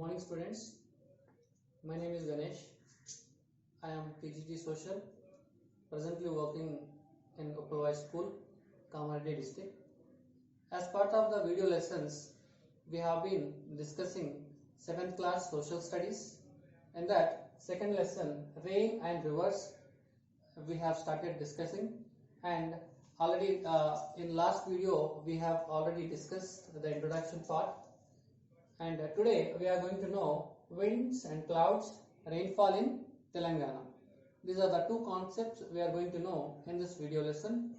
Morning students, my name is Ganesh. I am PGT Social, presently working in Uppalwai School, Kamareddy district. As part of the video lessons, we have been discussing 7th class social studies, and that second lesson, rain and rivers, we have started discussing, and already in last video we have already discussed the introduction part. And today we are going to know winds and clouds, rainfall in Telangana. These are the two concepts we are going to know in this video lesson.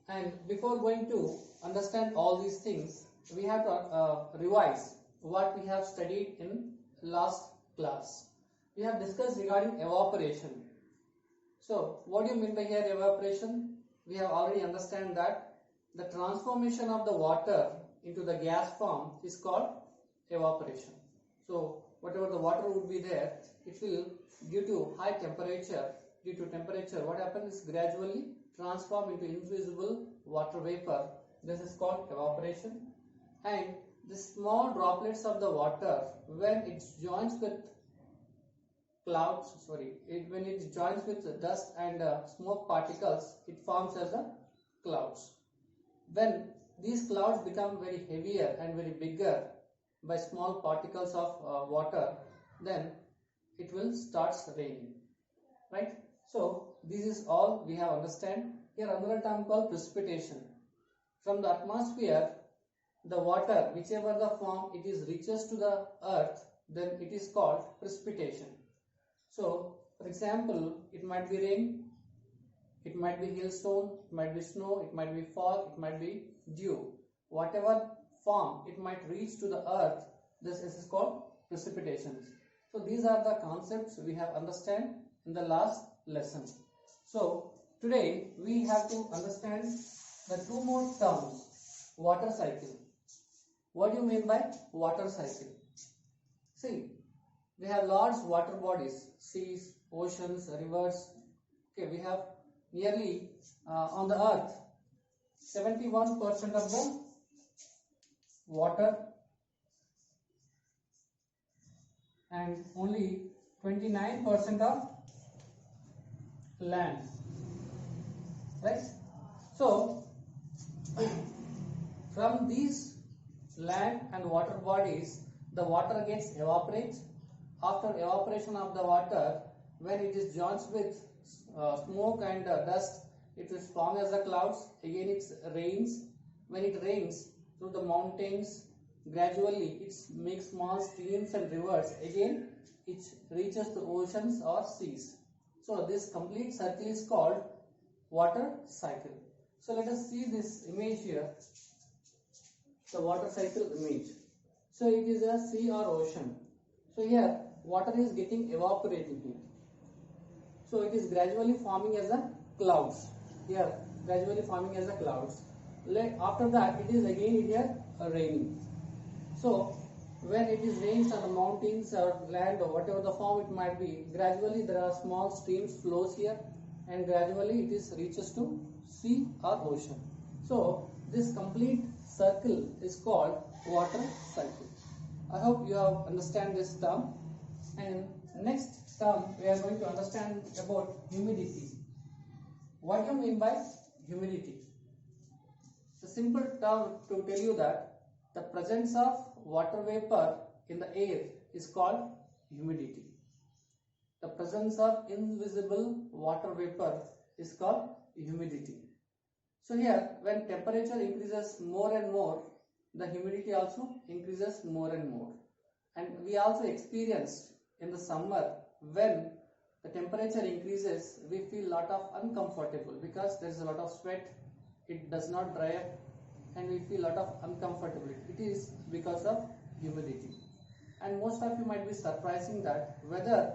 And before going to understand all these things, we have to revise what we have studied in last class. We have discussed regarding evaporation. So what do you mean by here evaporation? We have already understand that the transformation of the water into the gas form is called evaporation. So whatever the water would be there, it will due to high temperature, what happens is gradually transform into invisible water vapor. This is called evaporation. And the small droplets of the water, when it joins with when it joins with dust and smoke particles, it forms as a clouds. When these clouds become very heavier and very bigger by small particles of water, then it will start raining, right? So this is all we have understand. Here another term called precipitation. From the atmosphere, the water, whichever the form it is reaches to the earth, then it is called precipitation. So for example, it might be rain, it might be hailstone, it might be snow, it might be fog, it might be dew. Whatever form it might reach to the earth, this is called precipitation. So these are the concepts we have understand in the last lesson. So today we have to understand the two more terms. Water cycle. What do you mean by water cycle? See, we have large water bodies, seas, oceans, rivers. Okay, we have nearly on the earth 71% of the water and only 29% of land, right? So from these land and water bodies, the water gets evaporated. After evaporation of the water, when it is joined with smoke and dust, it will form as a clouds. Again it rains. When it rains through the mountains, gradually it makes small streams and rivers. Again it reaches the oceans or seas. So this complete circle is called water cycle. So let us see this image here, the water cycle image. So it is a sea or ocean. So here water is getting evaporated here. So it is gradually forming as a clouds. Here gradually forming as a clouds. After that it is again here raining. So when it is rains on the mountains or land or whatever the form it might be, gradually there are small streams flows here and gradually it is reaches to sea or ocean. So this complete circle is called water cycle. I hope you have understand this term. And next term we are going to understand about humidity. What do you mean by humidity? The simple term to tell you that the presence of water vapor in the air is called humidity. The presence of invisible water vapor is called humidity. So here when temperature increases more and more, the humidity also increases more and more. And we also experience in the summer when the temperature increases, we feel lot of uncomfortable because there is a lot of sweat, it does not dry up and we feel lot of uncomfortability. It is because of humidity. And most of you might be surprising that whether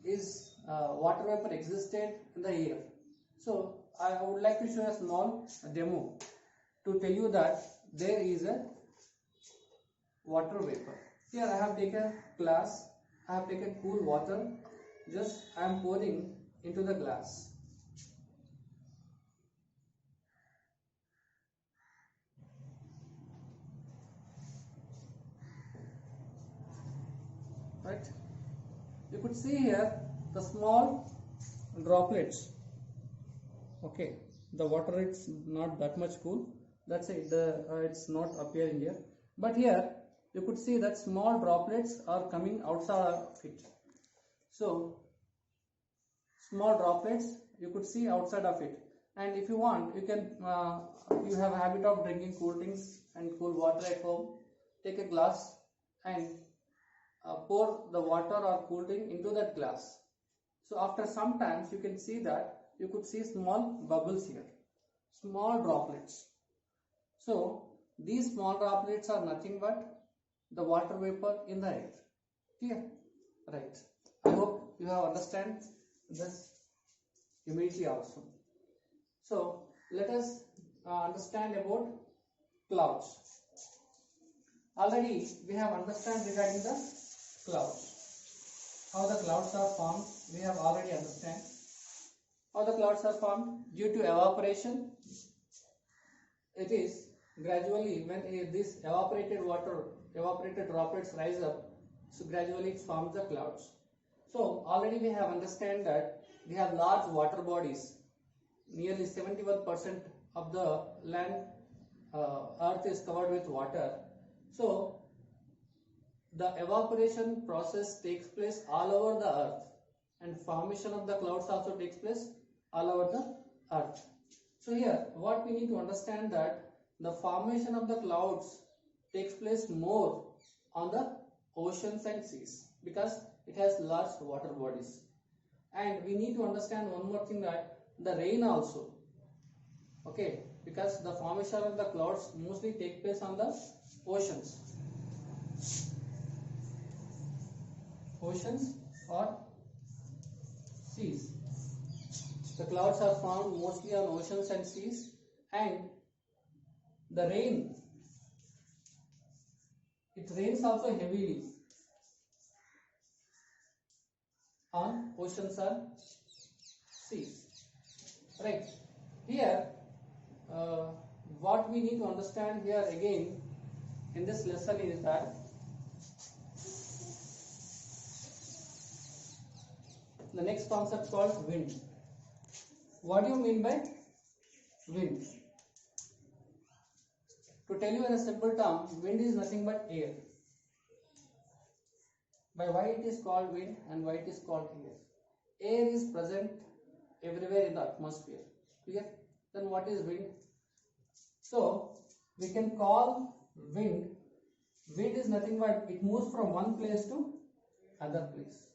is water vapor existed in the air. So I would like to show a small demo to tell you that there is a water vapor. Here I have taken glass, I have taken cool water, just I am pouring into the glass. right? You could see here the small droplets. Okay, the water is not that much cool. That's it. It's not appearing here. But here you could see that small droplets are coming outside of it. So small droplets you could see outside of it. And if you want, you can you have a habit of drinking cool drinks and cool water at home. Take a glass and pour the water or cool drink into that glass. So after some time you can see that you could see small bubbles here, small droplets. So these small droplets are nothing but the water vapor in the air. Clear? Right. I hope you have understand this immediately also. So let us understand about clouds. Already we have understand regarding the clouds. How the clouds are formed, we have already understand. How the clouds are formed due to evaporation. It is gradually when this evaporated droplets rise up, so gradually it forms the clouds. So already we have understand that we have large water bodies. Nearly 71% of the land earth is covered with water. So the evaporation process takes place all over the earth, and formation of the clouds also takes place all over the earth. So here what we need to understand that the formation of the clouds takes place more on the oceans and seas because it has large water bodies. And we need to understand one more thing, that the rain also, okay, because the formation of the clouds mostly take place on the oceans or seas. The clouds are found mostly on oceans and seas, and the rain, it rains also heavily on oceans and seas. Right. Here what we need to understand here again in this lesson is that the next concept called wind. What do you mean by wind? To tell you in a simple term, wind is nothing but air. By why it is called wind and why it is called air? Air is present everywhere in the atmosphere. Clear? Then what is wind? So we can call wind is nothing but it moves from one place to other place.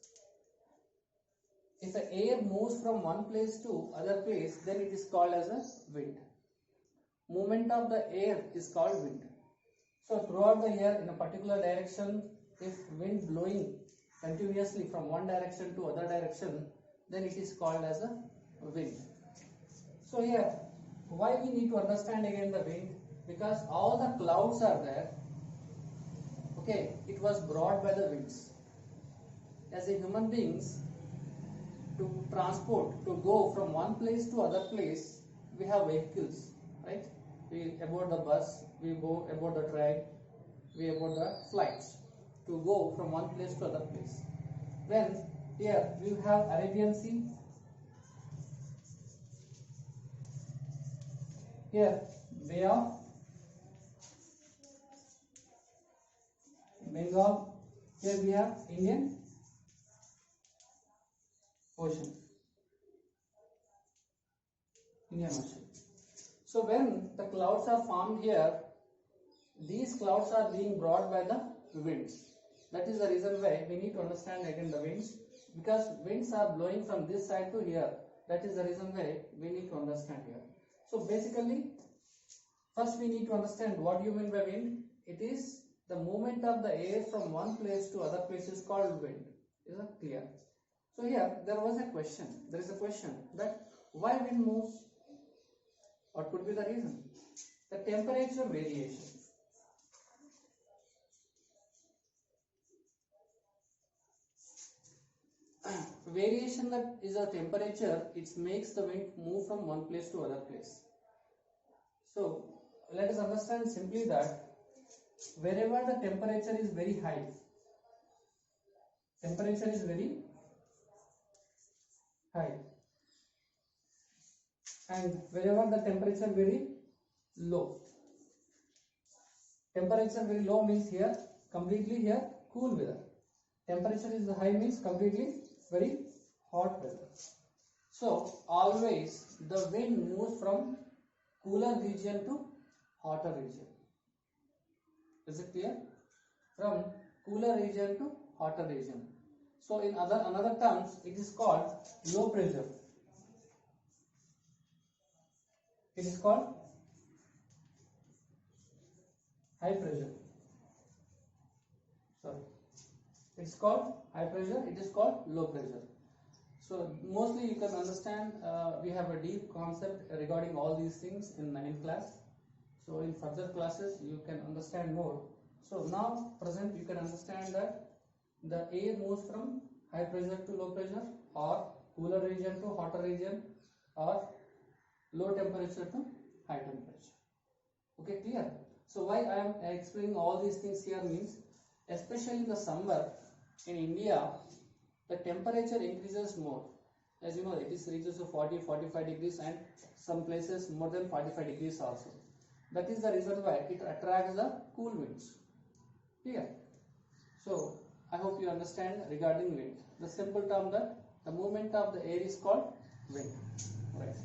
If the air moves from one place to other place, then it is called as a wind. Movement of the air is called wind. So throughout the year in a particular direction, if wind blowing continuously from one direction to other direction, then it is called as a wind. So here, why we need to understand again the wind? Because all the clouds are there. Okay, it was brought by the winds. As a human beings, to transport, to go from one place to other place, we have vehicles, right? We aboard the bus, we go aboard the train, we aboard the flights to go from one place to other place. Then here we have Arabian Sea, here Bay of Bengal, here we have Indian Ocean. Indian Ocean. So when the clouds are formed here, these clouds are being brought by the winds. That is the reason why we need to understand again the winds, because winds are blowing from this side to here. That is the reason why we need to understand here. So basically, first we need to understand what you mean by wind. It is the movement of the air from one place to other place is called wind. Is it clear? So here there was a question. There is a question that why wind moves? What could be the reason? The temperature variation. Variation that is a temperature, it makes the wind move from one place to other place. So let us understand simply that wherever the temperature is very high, temperature is very high, and wherever the temperature very low, temperature very low means here completely here cool weather. Temperature is high means completely very hot weather. So always the wind moves from cooler region to hotter region. Is it clear? From cooler region to hotter region. So in another terms, it is called low pressure. It is called high pressure. Sorry, it is called high pressure. It is called low pressure. So mostly you can understand. We have a deep concept regarding all these things in 9th class. So in further classes you can understand more. So now present you can understand that the air moves from high pressure to low pressure, or cooler region to hotter region, or low temperature to high temperature. Okay, clear? So why I am explaining all these things here means, especially in the summer in India, the temperature increases more. As you know, it is reaches to 40-45 degrees, and some places more than 45 degrees also. That is the reason why it attracts the cool winds. Clear? So I hope you understand regarding wind. The simple term that the movement of the air is called wind. Right.